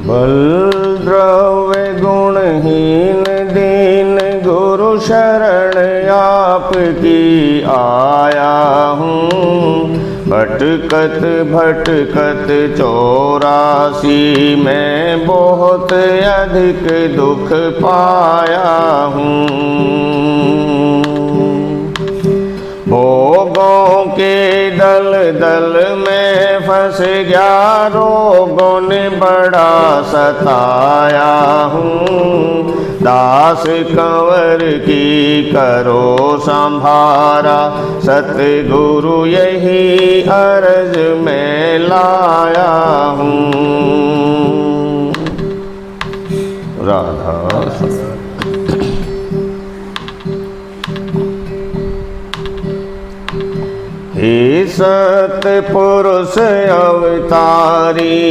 बल द्रव्य गुणहीन दीन गुरु शरण आपकी आया हूँ। भटकत भटकत 84 में बहुत अधिक दुख पाया हूँ। भोगों के दल दल में फंस गया, रोगों ने बड़ा सताया हूँ। दास कंवर की करो संभारा, सतगुरु यही अर्ज में लाया हूँ। राधा हे सतपुरुष अवतारी,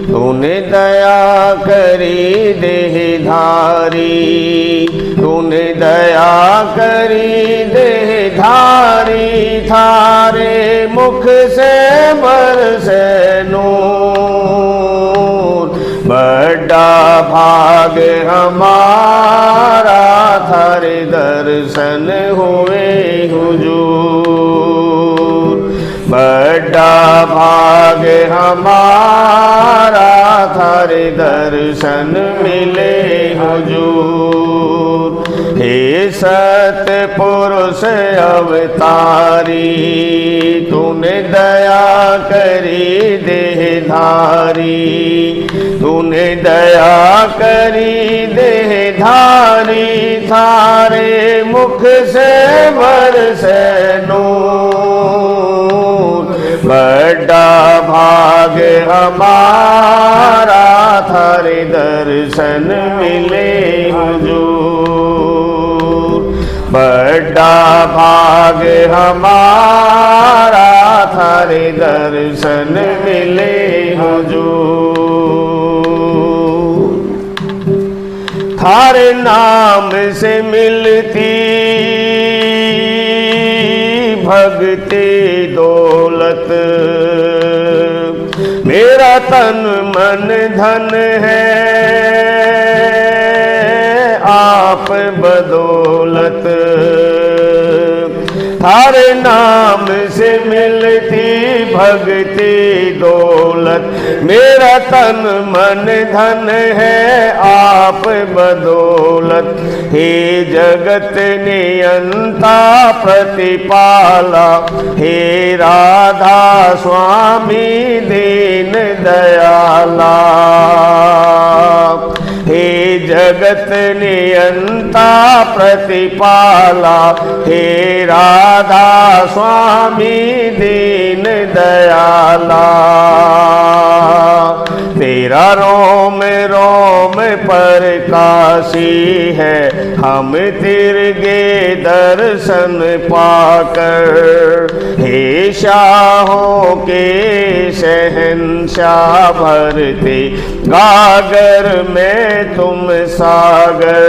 तूने दया करी देहधारी। तूने दया करी देहधारी, थारे मुख से बरसे नूर। बड़ा भाग हमारा, थारे दर्शन हुए हुजूर। बड़ा भाग हमारा, थारे दर्शन मिले हुजूर। हे सतपुरुष अवतारी, तूने दया करी देहधारी। तूने दया करी देहधारी, थारे मुख से बरसे नूर। बड़ा भाग हमारा, थारे दर्शन मिले हुजूर। बड़ा भाग हमारा, थारे दर्शन मिले हुजूर। थारे नाम से मिलती भक्ति दौलत, मेरा तन मन धन है आप बदौलत। थारे नाम से मिलती भक्ति दौलत, मेरा तन मन धन है आप बदौलत। हे जगत नियंता प्रतिपाला, हे राधा स्वामी दीन दयाला। हे जगत नियंता प्रतिपाला, हे राधा स्वामी दीन दयाला। तेरा रोम रोम पर काशी है, हम तिरगे दर्शन पाकर। हे शाहों के शहंशाह, भरते गागर में तुम सागर।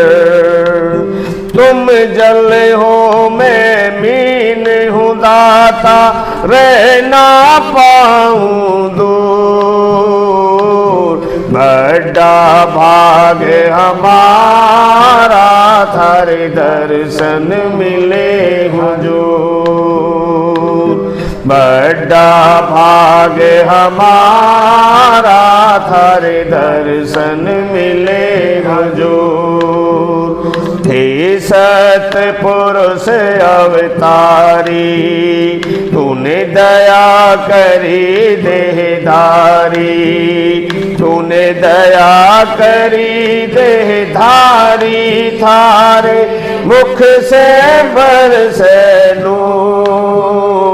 तुम जल हो मैं मीन हूँ दाता, रह ना पाऊँ दूर। बड़ा भाग हमारा, थारे दर्शन मिले हुजूर। बड़ा भाग हमारा, थारे दर्शन मिले हुजूर। हे सतपुरुष अवतारी, तूने दया करी देहधारी। तूने दया करी देहधारी, थारे मुख से बरसे नूर।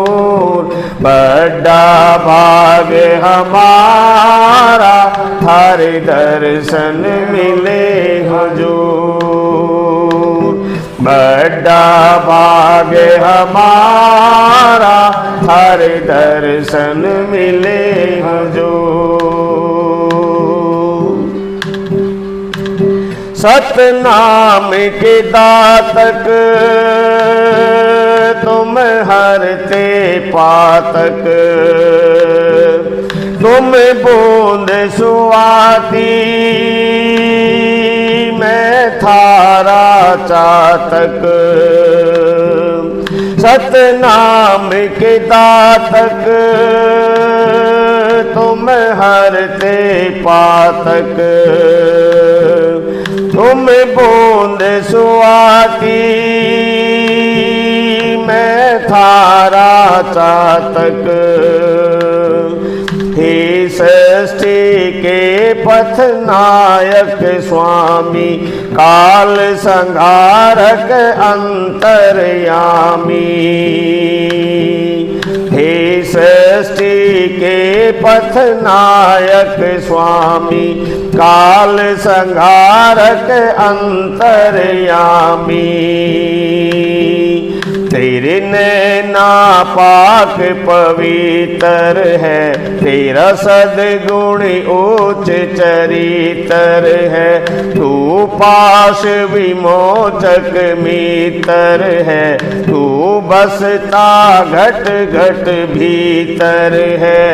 बड़ा भाग हमारा, थारे दर्शन मिले हुजूर। बड़ा भाग हमारा, थारे दर्शन मिले हुजूर। सतनाम के दातक, तुम हरते पातक। तुम बूंद सुआती मैं थारा चातक, सतनाम के दातक तुम हरते पातक। तुम बूंद सुआती मैं थारा चातक, हे सृष्टि के पथ नायक स्वामी, काल संहारक अंतर्यामी। हे सृष्टि के पथ नायक स्वामी, काल संहारक अंतर्यामी। तेरे नैना पाक पवित्र है, तेरा सद्गुण उच्च चरित्र है। तू पाश विमोचक मित्र है, तू बसता घट घट भीतर है।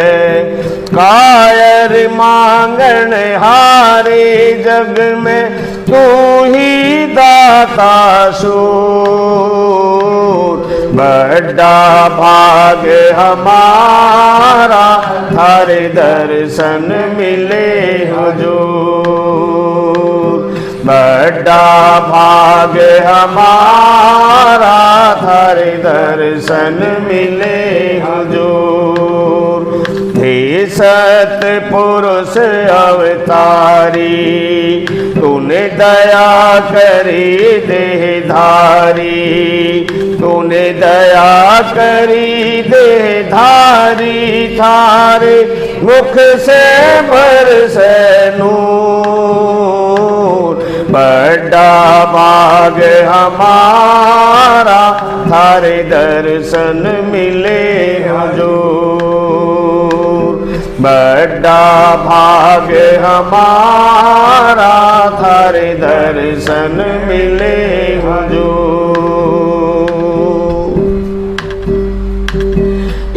कायर मांगन हारे जग में तू ही दाता शूर। बड़ा भाग हमारा थारे दर्शन मिले हुजूर। बड़ा भाग हमारा थारे दर्शन मिले हुजूर। हे सतपुरुष अवतारी, तूने दया करी देहधारी। तूने दया करी देहधारी, थारे मुख से बरसे नूर। बड़ा भाग हमारा थारे दर्शन मिले हुजूर। बड़ा भाग हमारा थारे दर्शन मिले हुजूर।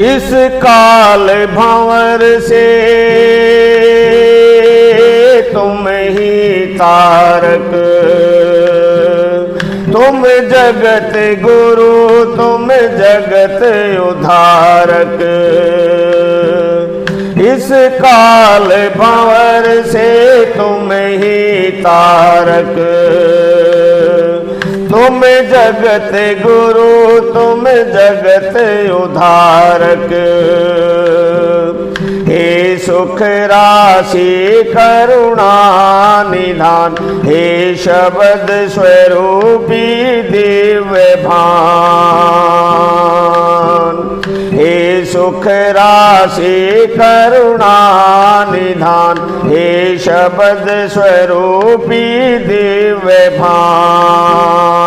इस काल भंवर से तुम ही तारक, तुम जगत गुरु, तुम जगत उद्धारक। इस काल भंवर से तुम ही तारक, तुम जगत गुरु, तुम जगत उद्धारक। हे सुख राशि करुणा निधान, हे शब्द स्वरूपी दिव्य भान। हे सुख राशि करुणा निधान, हे शब्द स्वरूपी दिव्य भान।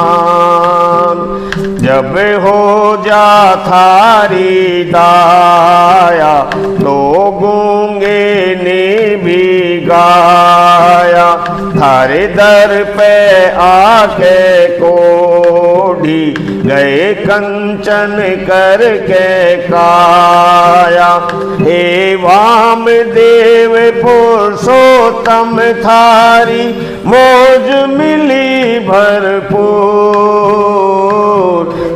जब हो जा थारी दाया, तो गूंगे ने भी गाया। थारे दर पे आके कोढ़ी गए कंचन करके काया। हे वाम देव पुरुषोत्तम, थारी मौज मिली भरपूर।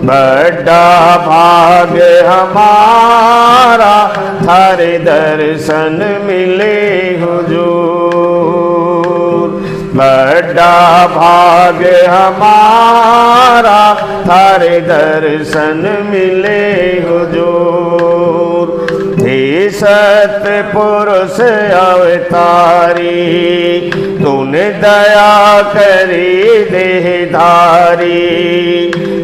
बड़ा भाग हमारा थारे दर्शन मिले हुजूर। बड़ा भाग हमारा थारे दर्शन मिले हुजूर। हे सतपुरुष अवतारी, तूने दया करी देहधारी।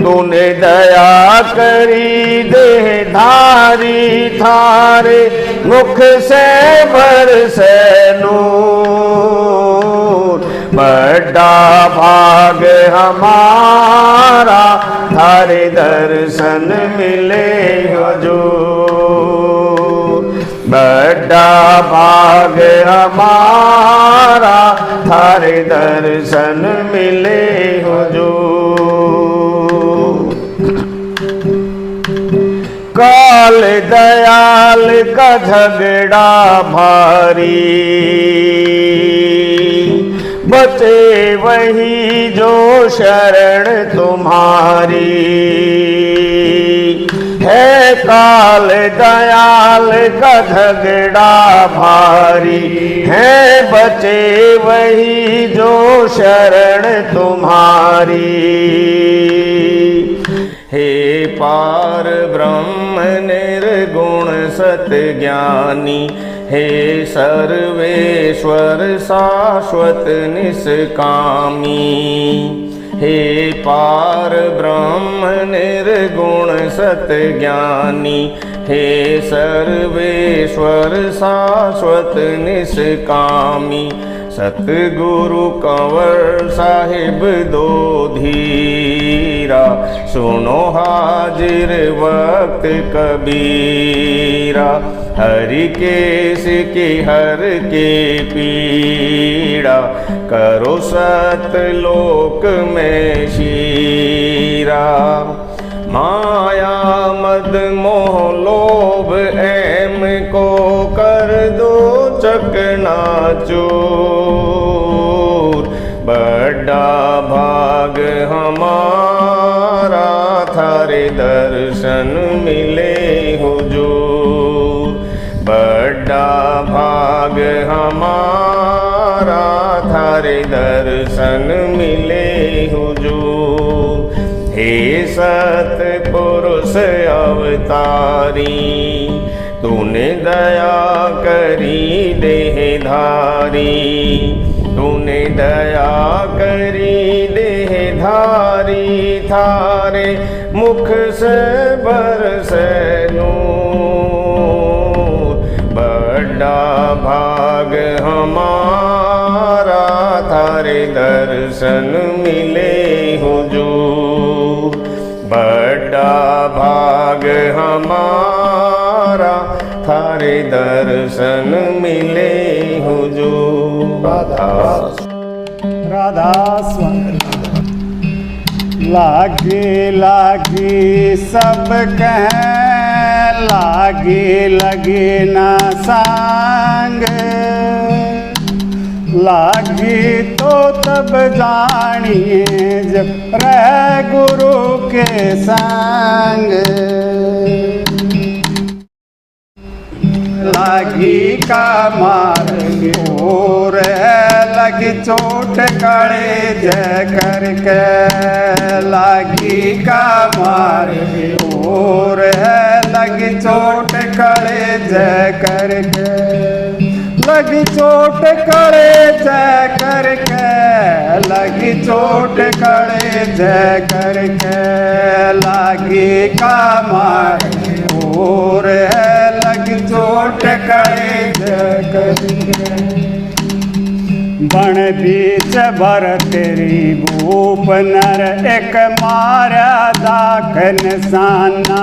तूने दया करी देहधारी, थारे मुख से बरसे नूर। बड़ा भाग हमारा थारे दर्शन मिले हुजूर। बड़ा भाग हमारा थारे दर्शन मिले हुजूर। काल दयाल का झगड़ा भारी, बचे वही जो शरण तुम्हारी। है काल दयाल का झगड़ा भारी, है बचे वही जो शरण तुम्हारी। हे पार ब्रह्म निर्गुण सत्य ज्ञानी, हे सर्वेश्वर शाश्वत निष्कामी। हे पार ब्रह्म निर्गुण सत्य ज्ञानी, हे सर्वेश्वर शाश्वत निष्कामी। सतगुरु कंवर साहिब दो धीरा, सुनो हाजिर वक्त कबीरा। हरि के सिकी हर के पीड़ा, करो सतलोक में शीरा। माया मद मोह लोभ एम को कर दो चकनाचूर। बड़ा भाग हमारा थारे दर्शन मिले हुजूर। बड़ा भाग हमारा थारे दर्शन मिले हुजूर। हे सतपुरुष अवतारी, तूने दया करी देहधारी। तूने दया करी देहधारी, थारे मुख से बरसे नूर। बड़ा भाग हमारा थारे दर्शन मिले हुजूर। बड़ा भाग हमारा थारे दर्शन मिले हुजूर। राधा स्वामी। लागे लागे सब कहें, लागे लगे ना संग। लागी तो तब जानिए जब रह गुरु के संग। लागी का मार्ग और लगी चोट कड़े जय करके। लागी का मार्ग और लगी चोट कड़े जय करके। लगी चोट कड़े जय करके। लगी चोट कड़े जय करके। लागी का मार्ग और लगी चोट कड़े जय करके। बण बीच भर तेरी भूप नर, एक मारा दाख निशाना।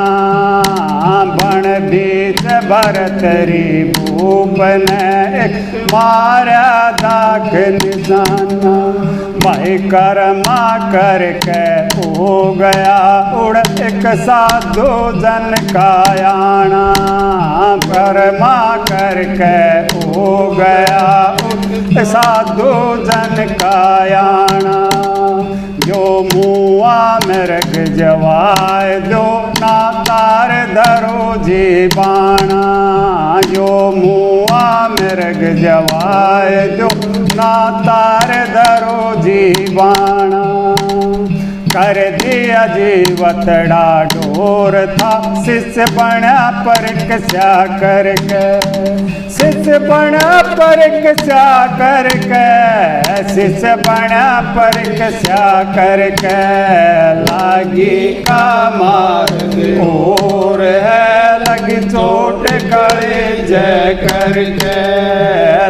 बण बीच भर तेरी भूप न, एक मारा दाख निशाना। भाई कर्मा करके हो गया उड़, एक साधु जन का आना। कर्मा करके हो गया उड़, साधु जन का आना। जो मुआ मृग जवाय, जो ना तार धरो जीवाना। जो मुआ मृग जवाय, जो ना तार धरो जीवाना। कर दिया जीवतड़ा डोर था, शिष्य बना परीक्षा करके। शिष्य बना परीक्षा करके। शिष्य बना परीक्षा करके। लागी का मार्ग और है लगी चोट कड़े जय करके।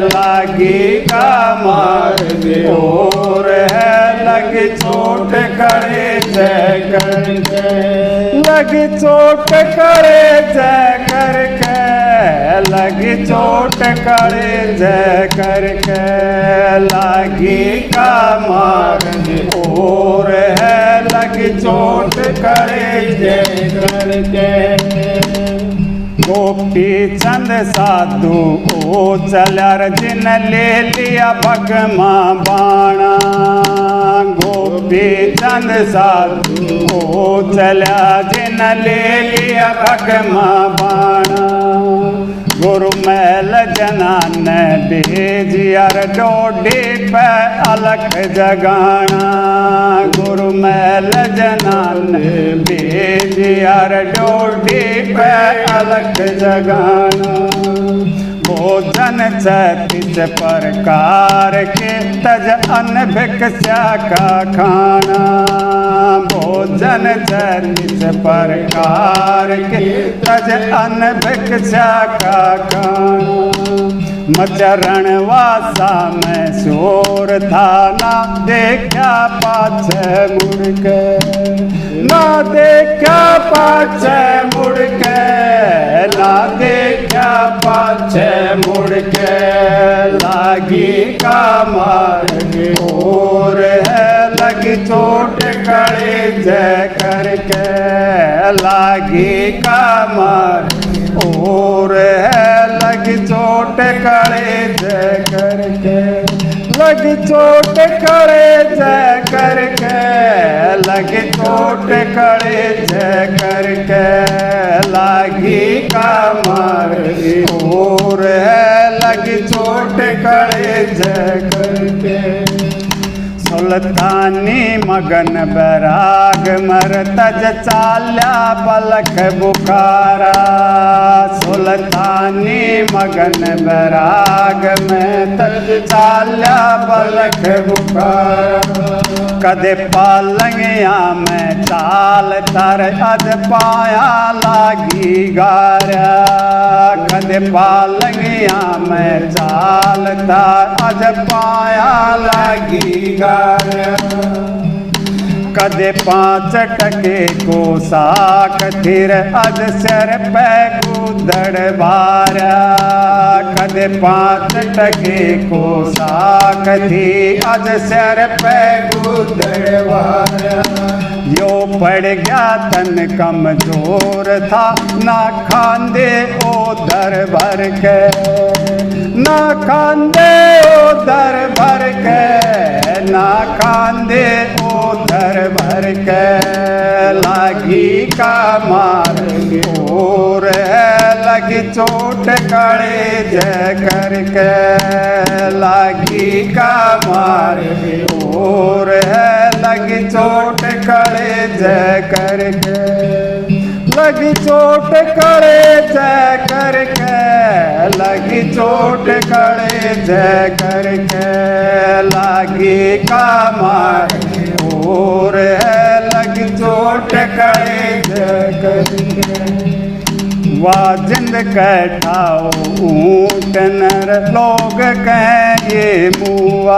लागी का मार्ग और है लगी चोट कड़े जय करके। लगी चोट कड़े जय करके। लगी चोट कड़े जय करके। लागी का मार्ग और है लगी चोट कड़े जय करके। गोपी चंद साधु ओ चलर जिन ले लिया भगमा बाणा। गोपी चंद साधु ओ चला जिन ले लिया भगमा बाणा। गुरु महल जनान भेजियर डोडी पे अलख जगाना। गुरु महल जनान भेजियर डोडी पे अलख जगाना। भोजन 36 प्रकार के तज अन्न भिक्षा का खाना। भोजन 36 प्रकार के तज अन्न भिक्षा का खाना। मचरण वासा में शोर था ना देखा पाछे मुड़ के। ना देखा पाछे मुड़ के। ना देखा पाछे मुड़ के। लागी का मार्ग और है लगी चोट कड़े जय करके। लागी का मार्ग और है लगी चोट कड़े जय करके। लगी चोट कड़े जय करके। लगी चोट कड़े जय करके। लागी का मार्ग और है लगी चोट कड़े जय करके। सुल्तानी मगन बैराग मर तज चाल्या पलक बुखारा। सुल्तानी मगन बैराग में तज चाल्या पलक बुखारा। कदे पालंगिया में चाल तर अज पाया लागी गारा। कदे पालंगिया में चाल तर अज पाया लागी गारा। कदे 5 टके को साक थिर अज सिर पे गुदड़ बारा। कदे 5 टके को साक थी अज सिर पे गुदड़ बारा। यो पड़ गया तन कमजोर था ना खांदे ओ दर भर के। ना खांदे ओ दर भर के। ना खांदे ओ दर भर के। लागी का मार्ग और लगी चोट कड़े जय करके। लागी का मार्ग और लगी चोट कड़े जय करके। लगी चोट कड़े जय करके। लगी चोट कड़े जय करके। लागी का मार्ग और है लगी चोट कड़े जय करके। वाह जिंद कैठाओ ऊँट नर लोग कहें ये मुआ।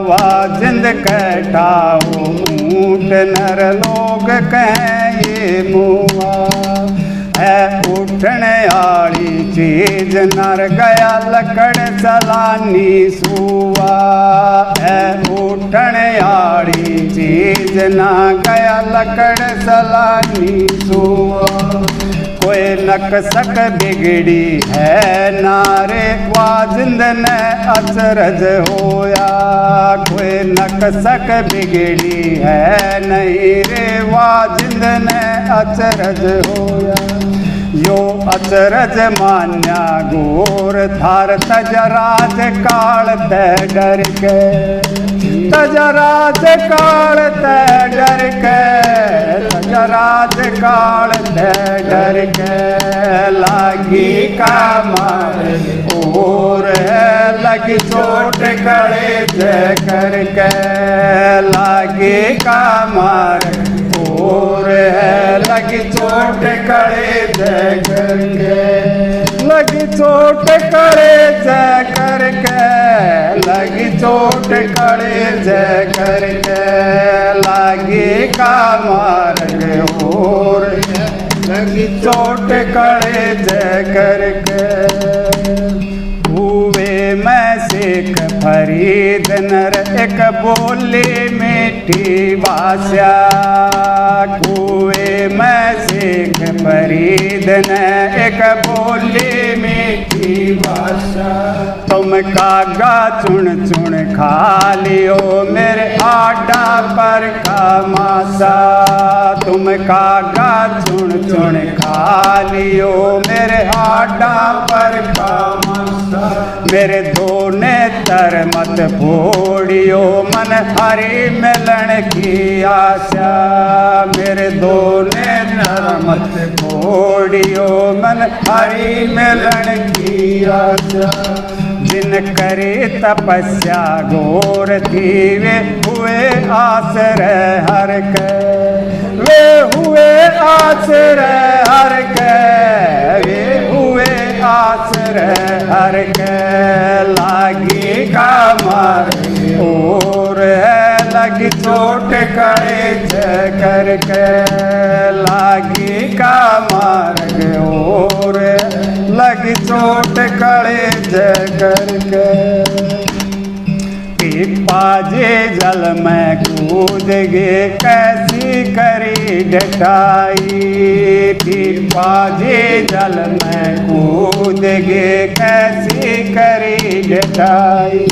वाह जिंद कैठाओ ऊँट नर लोग कहें ये मुआ। है उठने आली चीज नर गया लकड़ सलानी सुआ। है उठने आली चीज ना गया लकड़ सलानी सुआ। कोई नकसक बिगड़ी है नारे वाजिंद ने अचरज होया। कोई नकसक बिगड़ी है नहीं रे वाजिंद ने अचरज होया। यो अचरज मान्या गोर थार तजराज काल ते डर के। तजराज काल ते डर के। तजराज काल ते डर के। लागी का मार और लगी चोट कड़े जय करके। लागी का मार और लगी चोट कड़े जय करके। लगी चोट कड़े जय करके। लगी चोट कड़े जय करके। लागी का मार्ग और लगी चोट कड़े जय करके। हुए मैं सेख फरीद नर एक बोली मीठी भाषा कुएं में सीख फरीद ने एक बोली मीठी भाषा तुम कागा चुन चुन खा लियो मेरे आटा पर का मासा तुम कागा चुन चुन खा लियो मेरे आटा पर का मासा मेरे दोने तर मत फोड़ियो मन हरी मिलन की आशा मेरे दोने तर मत फोड़ियो मन हरी मिलन की आशा जिन करे तपस्या घोर थी वे हुए आश्रय हर के वे हुए आश्रय हर के वे हुए आश्रय हर के लागी का मार और है लगी चोट करे करके लागी का मार्ग और लगी चोट करे करके पाजे जल में कूद गे कैसी करी डटाई पाजे जल में कूद गे कैसी करी डटाई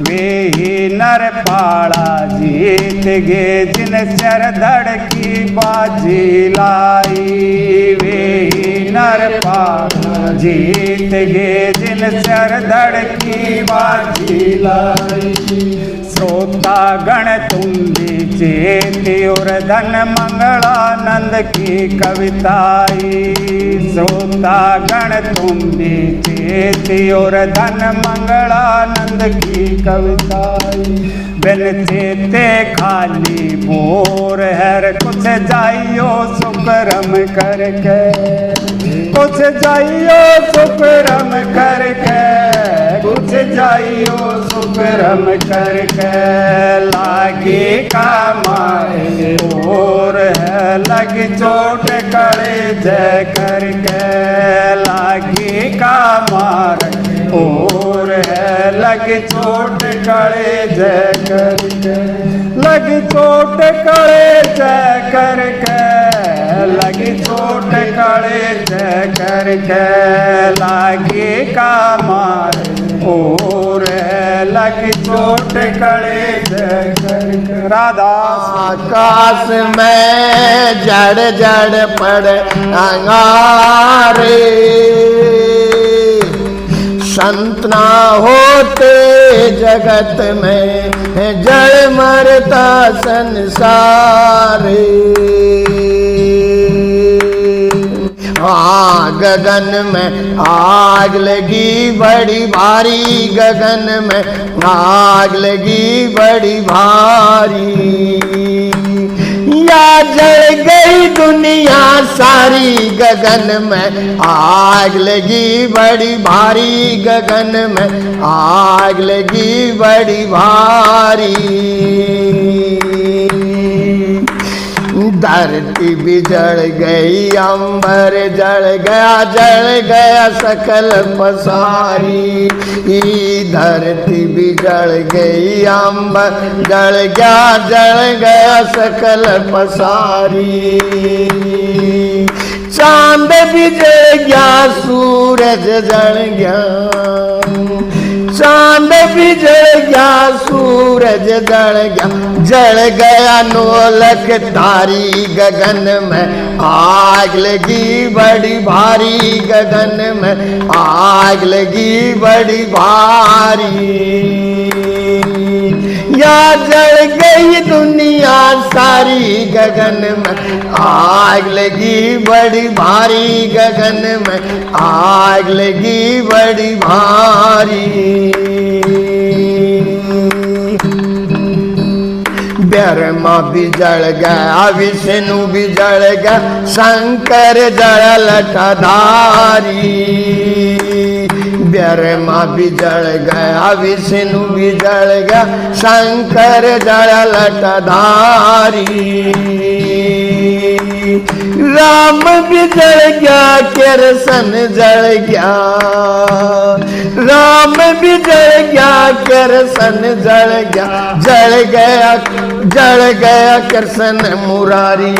वे ही नर पाड़ा जीत गे जिन सर धड़ की बाजी लाई वे ही नर पाड़ा जीत गे जिन सर धड़ की बाजी लाई श्रोता गण तुम भी चेती और धन मंगलानंद की कविताई श्रोता गण तुम भी चेती और धन मंगलानंद की कविताई बिन चेते खाली बोर है कुछ जाइयो सुकरम करके कुछ जाइयो सुकरम करके कुछ जाइयो सुकरम करके लागे का मारे और है लगी चोट करे जय करके लागे का मार और है लगी चोट करे जय करके लगी चोट करे जय करके लगी चोट करे जय करके लागे का मार और है लगी चोट करे जय करके राधा आकाश में जड़ जड़ पड़ अंगारे संत ना होते जगत में जड़ मरता संसारे गगन में आग लगी बड़ी भारी गगन में आग लगी बड़ी भारी या जल गई दुनिया सारी गगन में आग लगी बड़ी भारी गगन में आग लगी बड़ी भारी धरती भी जल गई अंबर जल गया सकल पसारी धरती भी जल गई अंबर जल गया सकल पसारी चांद भी जल गया सूरज जल गया चांद भी जल गया सूरज जल गया नौलख तारी गगन में आग लगी बड़ी भारी गगन में आग लगी बड़ी भारी या जल गई दुनिया सारी गगन में आग लगी बड़ी भारी गगन में आग लगी बड़ी भारी ब्रह्मा भी जल गया विष्णु भी जल गया शंकर जल लटाधारी ब्रह्मा भी जल गया विष्णु भी जल गया शंकर जल लटाधारी राम भी जल गया कृष्ण जल गया राम भी जल गया कृष्ण जल गया कृष्ण मुरारी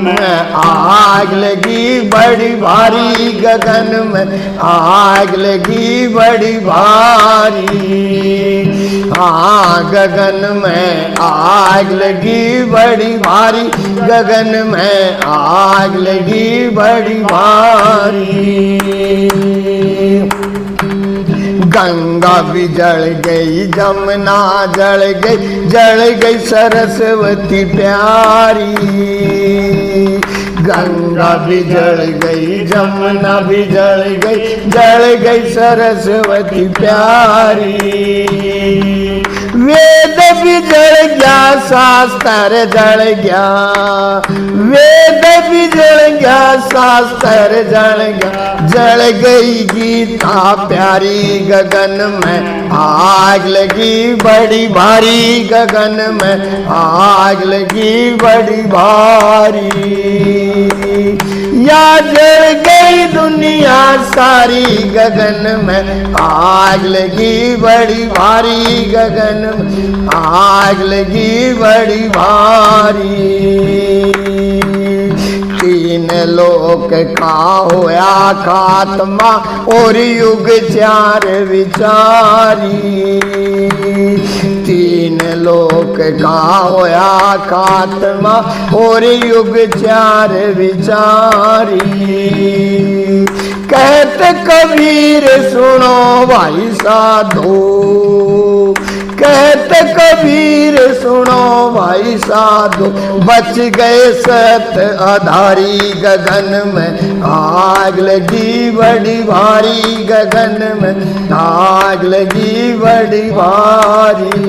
में आग लगी बड़ी भारी गगन में आग लगी बड़ी भारी हाँ गगन में आग लगी बड़ी भारी गगन में आग लगी बड़ी भारी गंगा भी जल गई जमुना जल गई सरस्वती प्यारी गंगा भी जल गई जमुना भी जल गई सरस्वती प्यारी वेद भी जल गया शास्त्र जल गया वेद भी जल गया शास्त्र जल गई गीता प्यारी गगन में आग लगी बड़ी भारी गगन में आग लगी बड़ी भारी या जल गई दुनिया सारी गगन में आग लगी बड़ी भारी गगन में आग लगी बड़ी भारी तीन लोक का होया खात्मा और युग चार विचारी तीन लोक का होया खात्मा और युग चार विचारी कहते कबीर सुनो भाई साधो कहते कबीर सुनो भाई साधु बच गए सत आधारी गगन में आग लगी बड़ी भारी गगन में आग लगी बड़ी भारी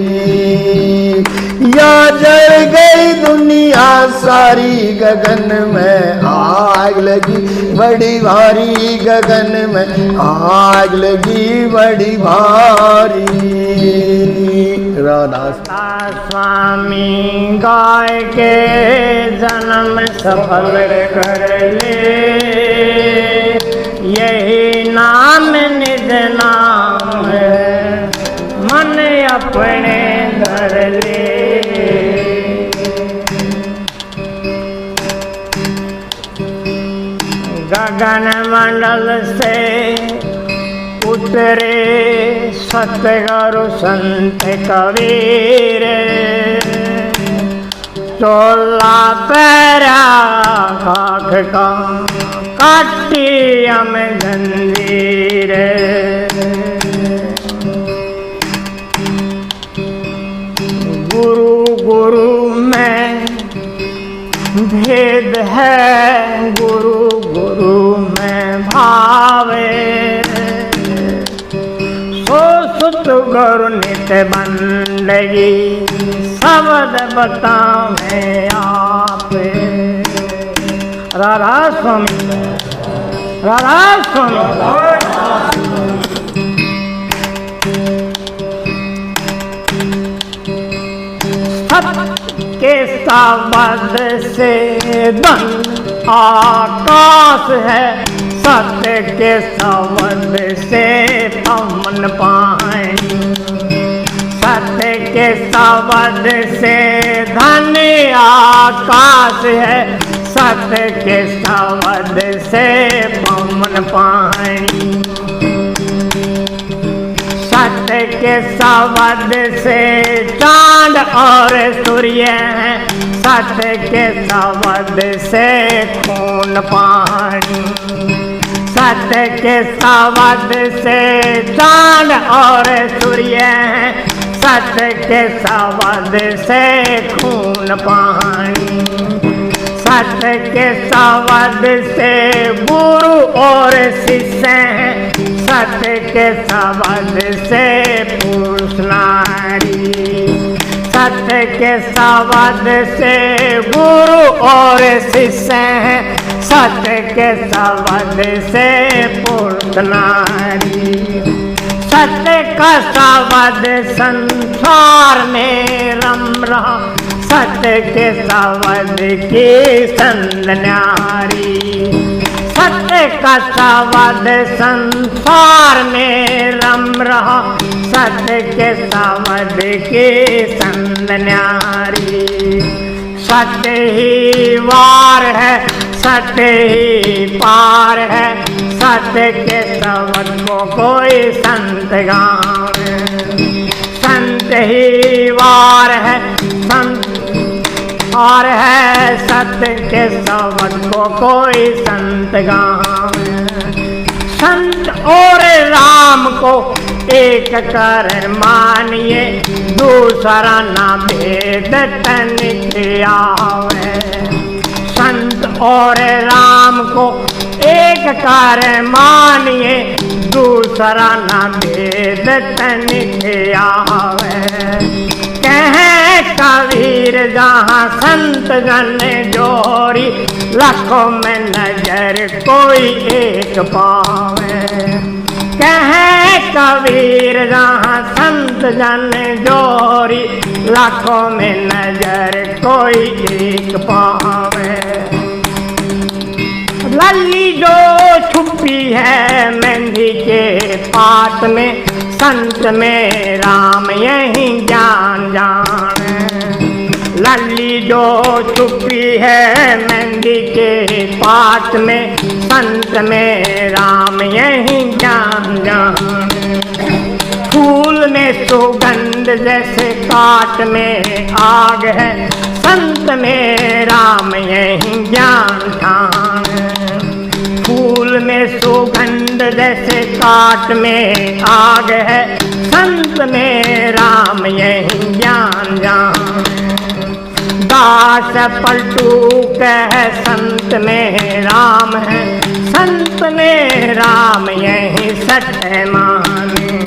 या जल गई दुनिया सारी गगन में आग लगी बड़ी भारी गगन में आग लगी बड़ी भारी राधा स्वामी गाय के जन्म सफल कर ले यही नाम निज नाम है मन अपने धर ले गगन मंडल से उतरे सतगुरु संत कबीर चोला पैरा खाक का काटी हम जंजीर गुरु गुरु में भेद है गुरु गुरु में भावे सुत गुरु नित बंदगी शब्द बतावे आप राधा स्वामी राधा स्वामी के शब्द से धन आकाश है सत्य के शब्द से पवन पानी सत्य के शब्द से धन आकाश है सत्य के शब्द से पवन पानी सत्य के शब्द से चांद और सूर्य है सत्य के शब्द से खून पानी सत्य के शब्द से चांद और सूर्य है सत्य के शब्द से खून पानी सत्य के शब्द से गुरु और शिष्य हैं सत्य के शब्द से पुरुष नारी सत्य के शब्द से गुरु और शिष्य हैं सत्य के शब्द से पुरुष नारी सत्य का शब्द संसार में रम रहा सत्य के शब्द की संद न्यारी सत्य का सवद संसार में रम रहा, सत्य के सवद के संग न्यारी। सत्य ही वार है, सत्य ही पार है, सत्य के सवद को कोई संत गावे। संत ही वार है, संत और है, सत्य के सवद को कोई संत गावे। संत और राम को एक कर मानिए, दूसरा ना भेद तनिक आवे। संत और राम को एक कर मानिए, दूसरा ना भेद तनिक आवे। कहे कबीर जहाँ संत जन जोरी, लाखों में नजर कोई एक पावे। कहे कबीर जहाँ संत जन जोरी, लाखों में नजर कोई एक पावे। लल्ली जो छुपी है मेहंदी के पात में, संत में राम यही जान जाने। लल्ली जो छुपी है मेहंदी के पात में, संत में राम यही जान जाने। फूल में सुगंध जैसे काट में आग है, संत में राम यही जान ठाने। फूल में सुगंध जैसे काट में आग है, संत में राम यही जान जाने। दास पलटू कह संत में राम है, संत में राम यही सत्य माने।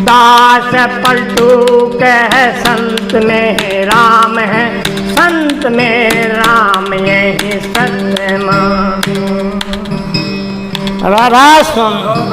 दास पलटू कह संत में राम है, संत में राम यही सत्य माने। राधा स्वामी।